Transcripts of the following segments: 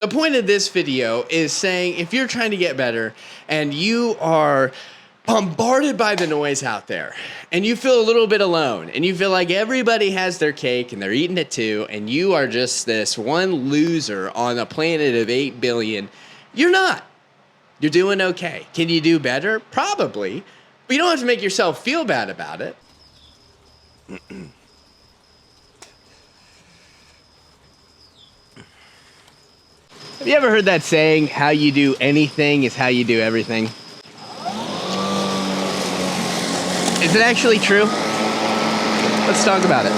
The point of this video is saying if you're trying to get better and you are bombarded by the noise out there and you feel a little bit alone and you feel like everybody has their cake and they're eating it too and you are just this one loser on a planet of 8 billion, you're not. You're doing okay. Can you do better? Probably, but you don't have to make yourself feel bad about it. Have you ever heard that saying, how you do anything is how you do everything? Is it actually true? Let's talk about it.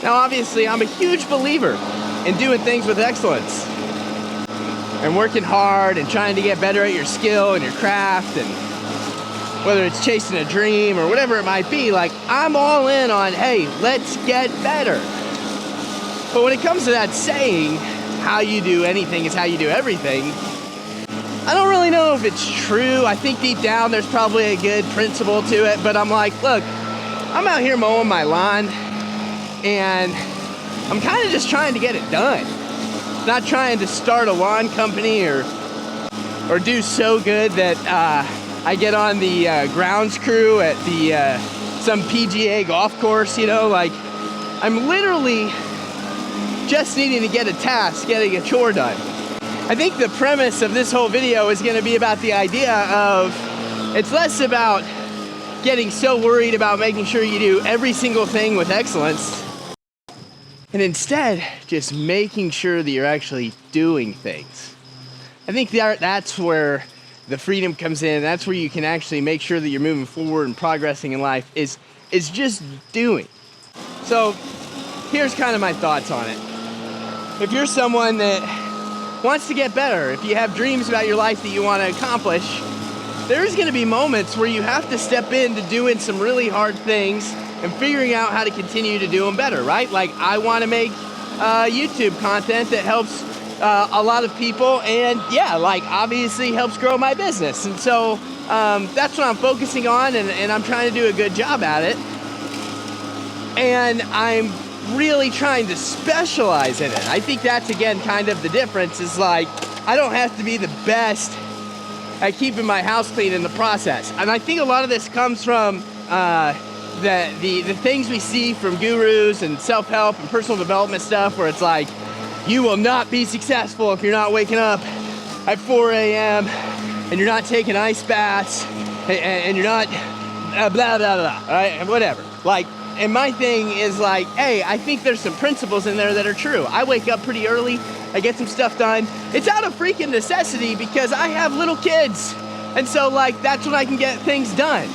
Now, obviously, I'm a huge believer in doing things with excellence and working hard and trying to get better at your skill and your craft, and whether it's chasing a dream or whatever it might be, like, I'm all in on, hey, let's get better. But when it comes to that saying, how you do anything is how you do everything, I don't really know if it's true. I think deep down there's probably a good principle to it, but I'm like, look, I'm out here mowing my lawn and I'm kind of just trying to get it done. Not trying to start a lawn company or do so good that I get on the grounds crew at the some PGA golf course, you know, like, I'm literally just needing to get a task, getting a chore done. I think the premise of this whole video is going to be about the idea of, it's less about getting so worried about making sure you do every single thing with excellence, and instead just making sure that you're actually doing things. I think that's where the freedom comes in. That's where you can actually make sure that you're moving forward and progressing in life, is just doing. So here's kind of my thoughts on it. If you're someone that wants to get better, if you have dreams about your life that you want to accomplish, there's going to be moments where you have to step into doing some really hard things and figuring out how to continue to do them better, right? Like, I want to make YouTube content that helps a lot of people, and yeah, like, obviously helps grow my business. And so that's what I'm focusing on, and I'm trying to do a good job at it. And I'm really trying to specialize in it. I think that's, again, kind of the difference, is like, I don't have to be the best at keeping my house clean in the process. And I think a lot of this comes from the things we see from gurus and self-help and personal development stuff, where it's like, you will not be successful if you're not waking up at 4 a.m. and you're not taking ice baths and you're not blah, blah, blah, right? And whatever. Like, and my thing is like, hey, I think there's some principles in there that are true. I wake up pretty early. I get some stuff done. It's out of freaking necessity because I have little kids. And so, like, that's when I can get things done.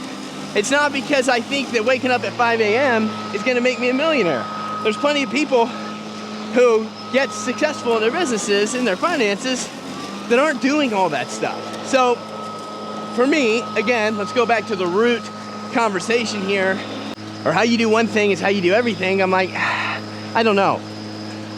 It's not because I think that waking up at 5 a.m. is going to make me a millionaire. There's plenty of people who get successful in their businesses, in their finances, that aren't doing all that stuff. So for me, again, let's go back to the root conversation here, or how you do one thing is how you do everything. I'm like, I don't know.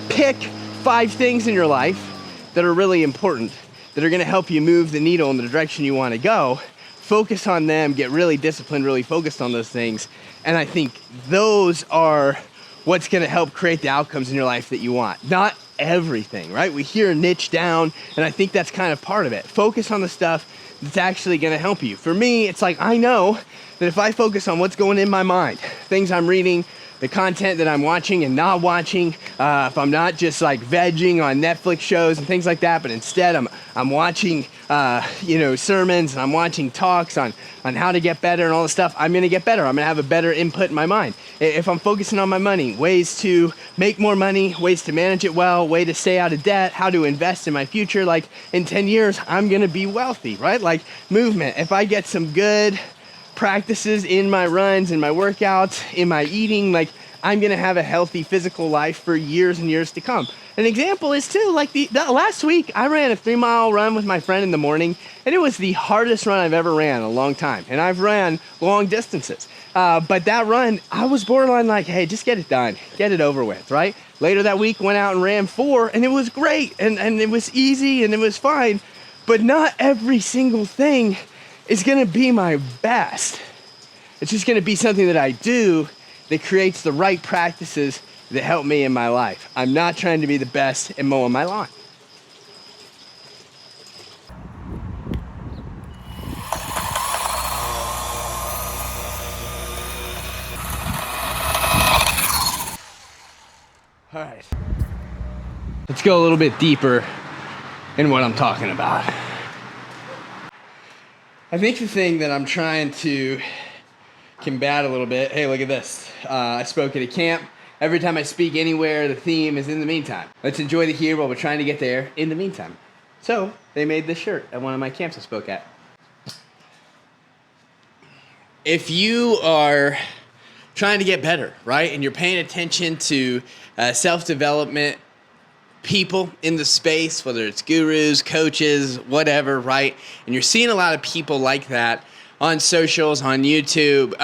Pick 5 things in your life that are really important, that are going to help you move the needle in the direction you want to go. Focus on them, get really disciplined, really focused on those things. And I think those are what's going to help create the outcomes in your life that you want. Not everything, right? We hear niche down, and I think that's kind of part of it. Focus on the stuff that's actually going to help you. For me, it's like, I know that if I focus on what's going in my mind, things I'm reading, the content that I'm watching and not watching, if I'm not just like vegging on Netflix shows and things like that, but instead I'm watching sermons, and I'm watching talks on how to get better and all this stuff, I'm gonna get better. I'm gonna have a better input in my mind. If I'm focusing on my money, ways to make more money, ways to manage it well, way to stay out of debt, how to invest in my future, like, in 10 years, I'm gonna be wealthy, right? Like, movement. If I get some good practices in my runs, in my workouts, in my eating, like, I'm gonna have a healthy physical life for years and years to come. An example is too, like, the last week I ran a 3-mile run with my friend in the morning, and it was the hardest run I've ever ran in a long time. And I've ran long distances, but that run, I was borderline like, hey, just get it done, get it over with, right? Later that week, went out and ran 4, and it was great, and it was easy, and it was fine. But not every single thing is gonna be my best. It's just gonna be something that I do that creates the right practices that help me in my life. I'm not trying to be the best at mowing my lawn. All right, let's go a little bit deeper in what I'm talking about. I think the thing that I'm trying to combat a little bit, hey, look at this. I spoke at a camp. Every time I speak anywhere, the theme is in the meantime. Let's enjoy the here while we're trying to get there in the meantime. So they made this shirt at one of my camps I spoke at. If you are trying to get better, right, and you're paying attention to self-development people in the space, whether it's gurus, coaches, whatever, right, and you're seeing a lot of people like that on socials, on YouTube,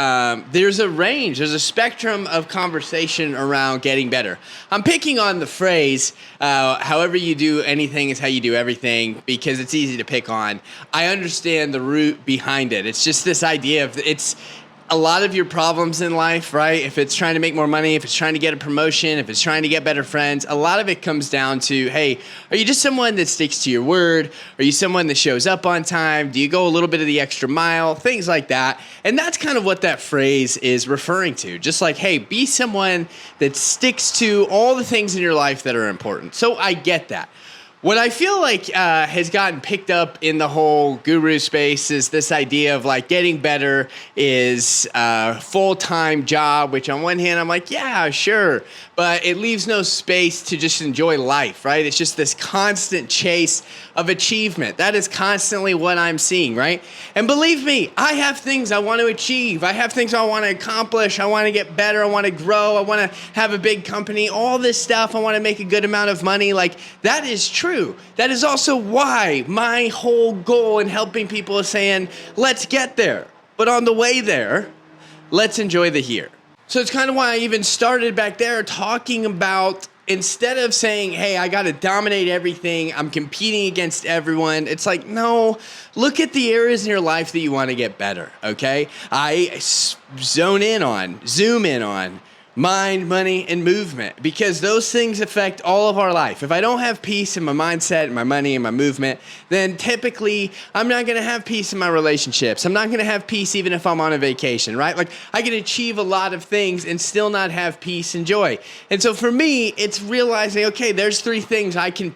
there's a range, there's a spectrum of conversation around getting better. I'm picking on the phrase, however you do anything is how you do everything, because it's easy to pick on. I understand the root behind it. It's just this idea of, it's a lot of your problems in life, right? If it's trying to make more money, if it's trying to get a promotion, if it's trying to get better friends, a lot of it comes down to, hey, are you just someone that sticks to your word? Are you someone that shows up on time? Do you go a little bit of the extra mile? Things like that. And that's kind of what that phrase is referring to. Just like, hey, be someone that sticks to all the things in your life that are important. So I get that. What I feel like has gotten picked up in the whole guru space is this idea of like getting better is a full-time job, which on one hand I'm like, yeah, sure, but it leaves no space to just enjoy life, right? It's just this constant chase of achievement. That is constantly what I'm seeing, right? And believe me, I have things I want to achieve. I have things I want to accomplish. I want to get better. I want to grow. I want to have a big company, all this stuff. I want to make a good amount of money. Like, that is true. That is also why my whole goal in helping people is saying, let's get there. But on the way there, let's enjoy the here. So it's kind of why I even started back there talking about, instead of saying, hey, I got to dominate everything, I'm competing against everyone, it's like, no, look at the areas in your life that you want to get better, okay? I zoom in on mind, money, and movement, because those things affect all of our life. If I don't have peace in my mindset, and my money, and my movement, then typically I'm not going to have peace in my relationships. I'm not going to have peace even if I'm on a vacation, right? Like, I can achieve a lot of things and still not have peace and joy. And so for me, it's realizing, okay, there's 3 things I can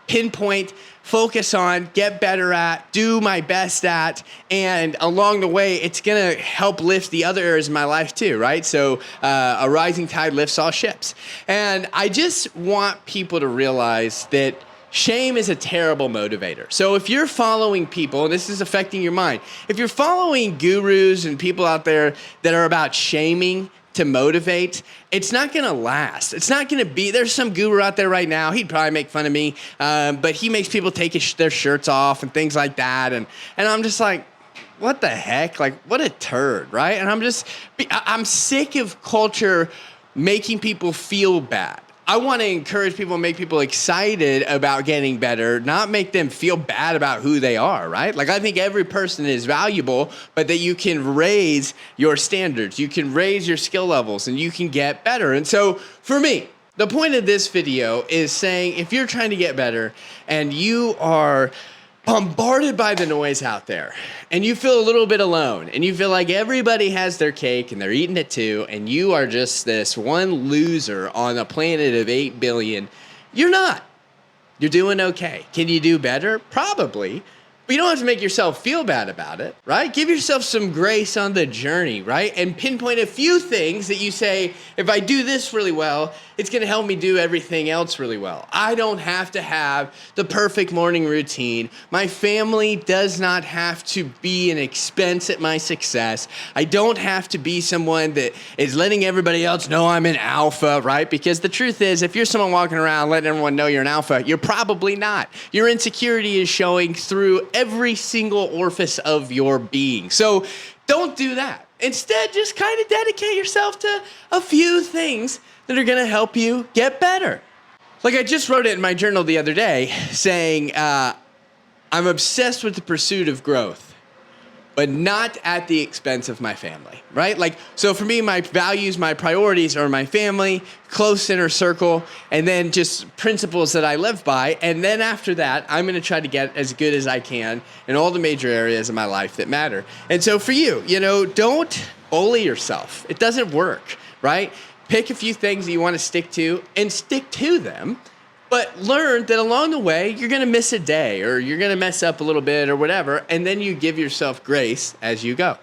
pinpoint, focus on, get better at, do my best at, and along the way, it's gonna help lift the other areas of my life too, right? So a rising tide lifts all ships. And I just want people to realize that shame is a terrible motivator. So if you're following people, and this is affecting your mind, if you're following gurus and people out there that are about shaming to motivate, it's not going to last. It's not going to be, there's some guru out there right now, he'd probably make fun of me, but he makes people take their shirts off and things like that. And I'm just like, what the heck? Like, what a turd, right? And I'm sick of culture making people feel bad. I want to encourage people and make people excited about getting better, not make them feel bad about who they are, right? Like, I think every person is valuable, but that you can raise your standards, you can raise your skill levels, and you can get better. And so for me, the point of this video is saying, if you're trying to get better and you are bombarded by the noise out there and you feel a little bit alone and you feel like everybody has their cake and they're eating it too, and you are just this one loser on a planet of 8 billion, you're not. You're doing okay. Can you do better? Probably. But you don't have to make yourself feel bad about it, right? Give yourself some grace on the journey, right? And pinpoint a few things that you say, if I do this really well, it's going to help me do everything else really well. I don't have to have the perfect morning routine. My family does not have to be an expense at my success. I don't have to be someone that is letting everybody else know I'm an alpha, right? Because the truth is, if you're someone walking around letting everyone know you're an alpha, you're probably not. Your insecurity is showing through every single orifice of your being. So don't do that. Instead, just kind of dedicate yourself to a few things that are going to help you get better. Like, I just wrote it in my journal the other day saying, I'm obsessed with the pursuit of growth. but not at the expense of my family, right? Like, so for me, my values, my priorities are my family, close inner circle, and then just principles that I live by. And then after that, I'm going to try to get as good as I can in all the major areas of my life that matter. And so for you, don't bully yourself. It doesn't work, right? Pick a few things that you want to stick to and stick to them. But learn that along the way, you're going to miss a day or you're going to mess up a little bit or whatever, and then you give yourself grace as you go.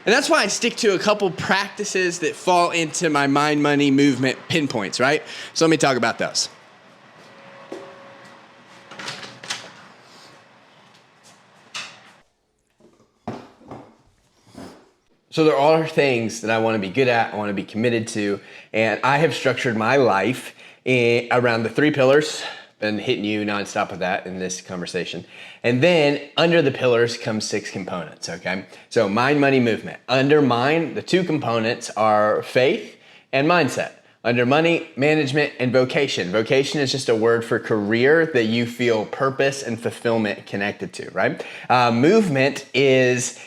And that's why I stick to a couple practices that fall into my mind, money, movement pinpoints, right? So let me talk about those. So there are things that I want to be good at, I want to be committed to, and I have structured my life around the 3 pillars. Been hitting you nonstop with that in this conversation. And then under the pillars come 6 components, okay? So mind, money, movement. Under mind, the 2 components are faith and mindset. Under money, management, and vocation. Vocation is just a word for career that you feel purpose and fulfillment connected to, right? Movement is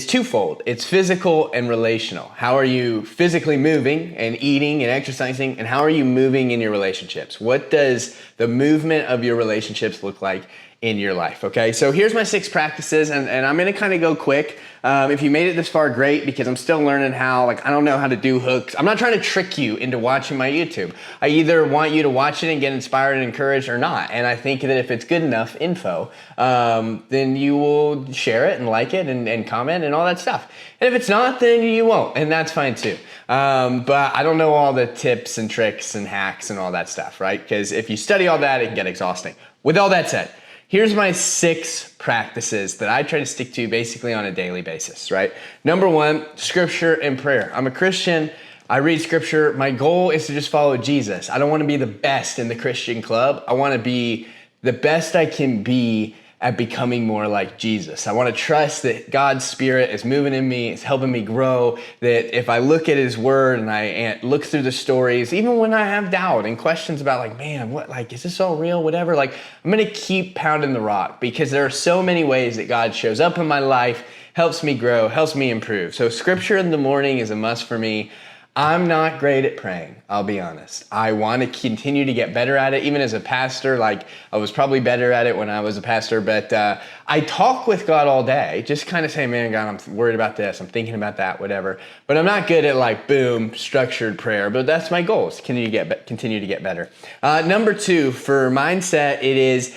twofold. It's physical and relational. How are you physically moving and eating and exercising, and how are you moving in your relationships? What does the movement of your relationships look like in your life, okay? So here's my 6 practices, and I'm gonna kind of go quick. If you made it this far, great, because I'm still learning how, I don't know how to do hooks. I'm not trying to trick you into watching my YouTube. I either want you to watch it and get inspired and encouraged or not. And I think that if it's good enough info, then you will share it and like it and comment and all that stuff. And if it's not, then you won't, and that's fine too. But I don't know all the tips and tricks and hacks and all that stuff, right? Because if you study all that, it can get exhausting. With all that said, here's my 6 practices that I try to stick to basically on a daily basis, right? Number 1, scripture and prayer. I'm a Christian. I read scripture. My goal is to just follow Jesus. I don't want to be the best in the Christian club. I want to be the best I can be at becoming more like Jesus. I want to trust that God's Spirit is moving in me, it's helping me grow, that if I look at His Word and I look through the stories, even when I have doubt and questions about is this all real, whatever, I'm going to keep pounding the rock because there are so many ways that God shows up in my life, helps me grow, helps me improve. So scripture in the morning is a must for me. I'm not great at praying, I'll be honest. I want to continue to get better at it. Even as a pastor, I was probably better at it when I was a pastor, but I talk with God all day, just kind of say, man, God, I'm worried about this, I'm thinking about that, whatever. But I'm not good at boom, structured prayer, but that's my goal, is continue to get better. Number 2, for mindset, it is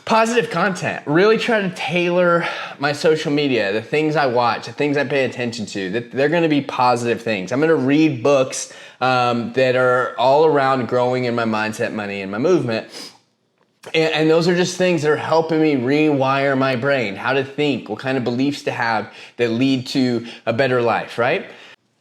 positive content. Really try to tailor my social media, the things I watch, the things I pay attention to, that they're going to be positive things. I'm going to read books that are all around growing in my mindset, money, and my movement. And those are just things that are helping me rewire my brain, how to think, what kind of beliefs to have that lead to a better life, right?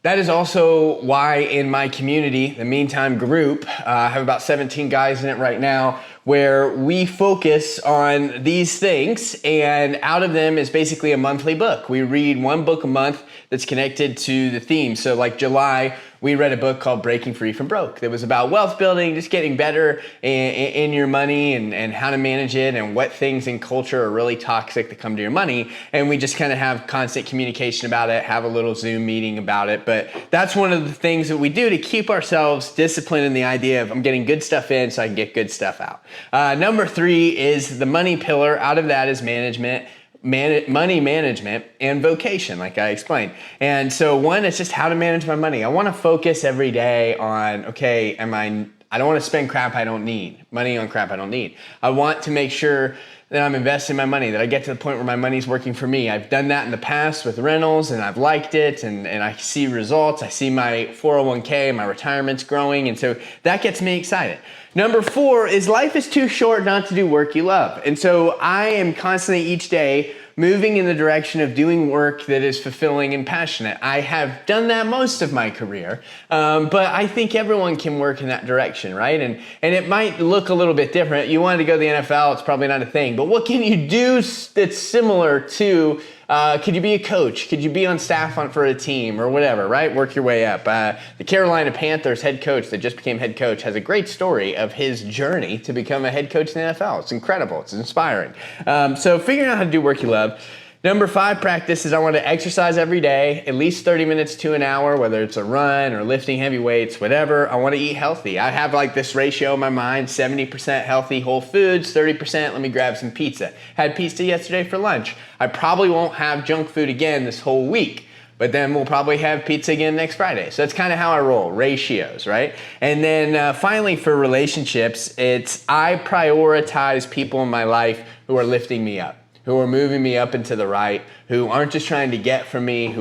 That is also why in my community, the Meantime group, I have about 17 guys in it right now, where we focus on these things, and out of them is basically a monthly book. We read 1 book a month that's connected to the theme. So July, we read a book called Breaking Free from Broke that was about wealth building, just getting better in your money and how to manage it and what things in culture are really toxic that come to your money. And we just kind of have constant communication about it, have a little Zoom meeting about it. But that's one of the things that we do to keep ourselves disciplined in the idea of I'm getting good stuff in so I can get good stuff out. Number 3 is the money pillar. Out of that is management. Money management and vocation, like I explained. And so 1 is just how to manage my money. I want to focus every day on, okay, I don't want to spend crap I don't need, money on crap I don't need. I want to make sure that I'm investing my money, that I get to the point where my money's working for me. I've done that in the past with rentals and I've liked it and I see results. I see my 401k, my retirement's growing, and so that gets me excited. Number 4 is life is too short not to do work you love. And so I am constantly each day moving in the direction of doing work that is fulfilling and passionate. I have done that most of my career, but I think everyone can work in that direction, right? And it might look a little bit different. You wanted to go to the NFL, it's probably not a thing, but what can you do that's similar to, could you be a coach? Could you be on staff for a team or whatever, right? Work your way up. The Carolina Panthers head coach that just became head coach has a great story of his journey to become a head coach in the NFL. It's incredible. It's inspiring. So figuring out how to do work you love. Number 5 practice is I want to exercise every day, at least 30 minutes to an hour, whether it's a run or lifting heavy weights, whatever. I want to eat healthy. I have like this ratio in my mind, 70% healthy whole foods, 30% let me grab some pizza. Had pizza yesterday for lunch. I probably won't have junk food again this whole week, but then we'll probably have pizza again next Friday. So that's kind of how I roll, ratios, right? And then finally for relationships, it's I prioritize people in my life who are lifting me up, who are moving me up and to the right, who aren't just trying to get from me,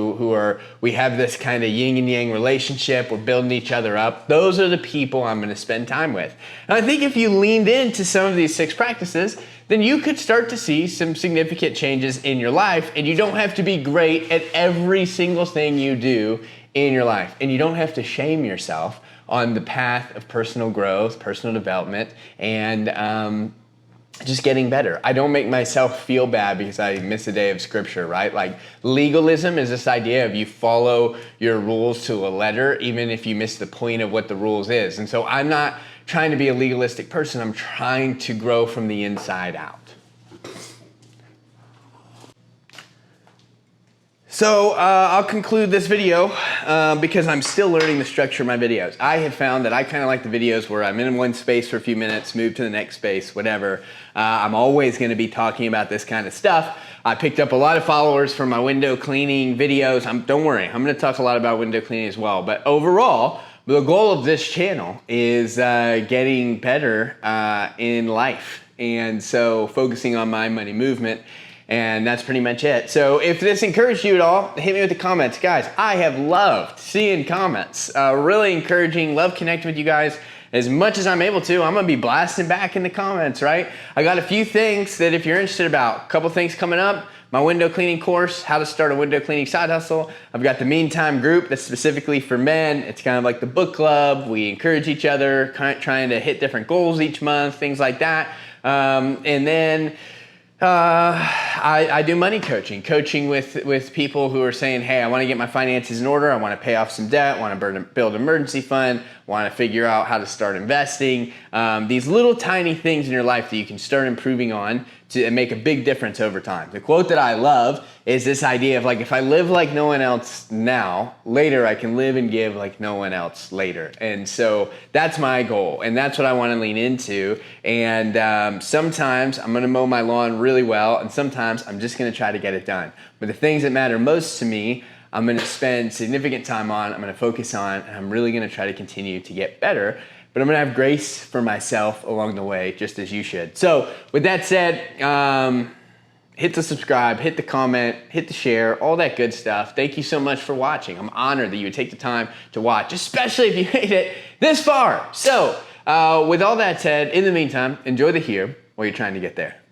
we have this kind of yin and yang relationship, we're building each other up. Those are the people I'm gonna spend time with. And I think if you leaned into some of these 6 practices, then you could start to see some significant changes in your life, and you don't have to be great at every single thing you do in your life. And you don't have to shame yourself on the path of personal growth, personal development, and just getting better. I don't make myself feel bad because I miss a day of scripture, right? Like legalism is this idea of you follow your rules to a letter, even if you miss the point of what the rules is. And so I'm not trying to be a legalistic person. I'm trying to grow from the inside out. So I'll conclude this video because I'm still learning the structure of my videos. I have found that I kind of like the videos where I'm in one space for a few minutes, move to the next space, whatever. I'm always going to be talking about this kind of stuff. I picked up a lot of followers from my window cleaning videos. Don't worry, I'm going to talk a lot about window cleaning as well. But overall, the goal of this channel is getting better in life. And so focusing on mind, money, movement. And that's pretty much it. So if this encouraged you at all, hit me with the comments. Guys, I have loved seeing comments. Really encouraging, love connecting with you guys as much as I'm able to. I'm gonna be blasting back in the comments, right? I got a few things that if you're interested about, a couple things coming up. My window cleaning course, how to start a window cleaning side hustle. I've got the Meantime group that's specifically for men. It's kind of like the book club. We encourage each other, trying to hit different goals each month, things like that. And then I do money coaching with people who are saying, hey, I want to get my finances in order. I want to pay off some debt, want to build an emergency fund, want to figure out how to start investing. These little tiny things in your life that you can start improving on to make a big difference over time. The quote that I love is this idea of like, if I live like no one else now, later I can live and give like no one else later. And so that's my goal, and that's what I want to lean into. And sometimes I'm going to mow my lawn really well, and sometimes I'm just going to try to get it done. But the things that matter most to me, I'm going to spend significant time on, I'm going to focus on, and I'm really going to try to continue to get better. But I'm going to have grace for myself along the way, just as you should. So with that said, hit the subscribe, hit the comment, hit the share, all that good stuff. Thank you so much for watching. I'm honored that you would take the time to watch, especially if you made it this far. So with all that said, in the meantime, enjoy the here while you're trying to get there.